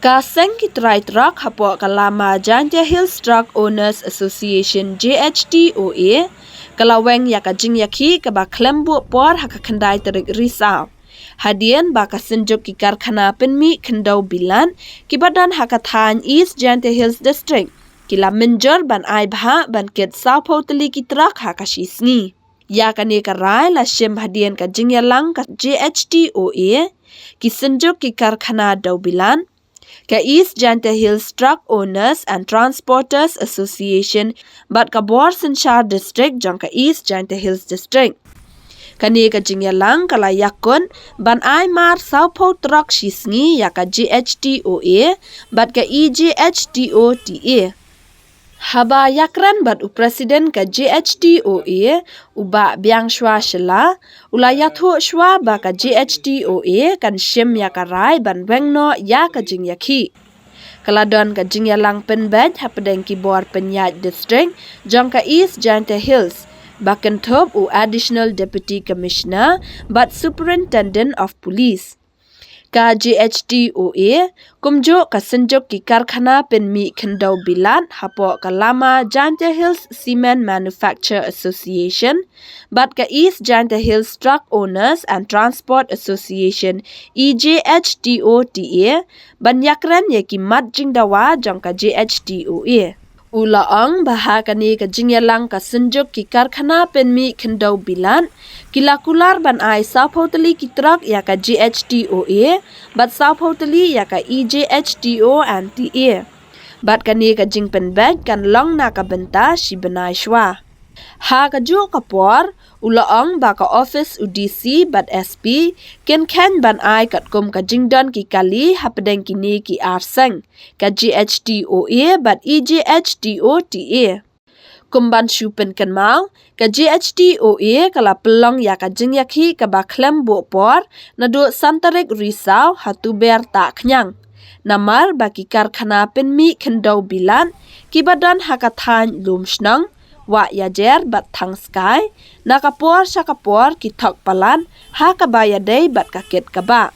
Kaseng kitrai trok hapo kalama JHTOA Truck Owners Association JHTOA kala Weng yaka jingiakhih kaba klembu por haka kendai terik risau. Hadien baka senjuk ki karkhana penmi kendau bilan ki badan haka than East JHTOA Hills District kila menjor ban ai bha ban ket saupo teli ki truk haka sngi. Yaka ne karai la shem hadien ka jingialang ka JHTOA ki senjuk ki karkhana dau bilan ka East JHTOA Hills Truck Owners and Transporters Association bat ka Bor Senchar District jang ka East JHTOA Hills District. Kani ka jingialang kala yakon ban ai mar saupo truk sngi ya ka JHTOA bat ka JHTOA. Haba yakran bat presiden ka JHTOA uba biang shwa shela ulayatho shwa ba ka JHTOA kan shem yakarai ban Weng no ya ka jingiakhih. Kaladon ka jingialang penbed hapadeng ki Bor Penyat District jang ka East JHTOA Hills bakan top u additional deputy commissioner but superintendent of police. Ka JHTOA kumjo ka senjuk ki karkhana penmi kendau bilat hapo kalama JHTOA Hills Cement Manufacture Association bat ka East JHTOA Hills Truck Owners and Transport Association JHTOA ban yakran ye ki mat jingdawa jang ka JHTOA. Ulaang bahakani ka jingialang ka senjuk ki karkhana penmi kendau bilan kila kular ban ai saupo teli ki truk ya ka JHTOA bat saupo teli ya ka JHTOA bat kani ka jingpen bed kan long na ka benta si benai shwa. Ha ka ju kapor ulaang ba ka office UDC bat SP ken ban ai kat kum ka jingdon ki kali hapadeng kini ki arseng ka JHTOA bat JHTOA. Kumban shupen kan mau ka JHTOA kala pelong ya ka jingiakhih ka ba klem bo por na do santarik risau hatu ber tak knyang. Namar baki karkhana penmi kendau bilan ki badan hakathan lum shnang wa yajer bat thang sky nakapor sakapor ki thok palan ha kabaya dei bat kaket kaba.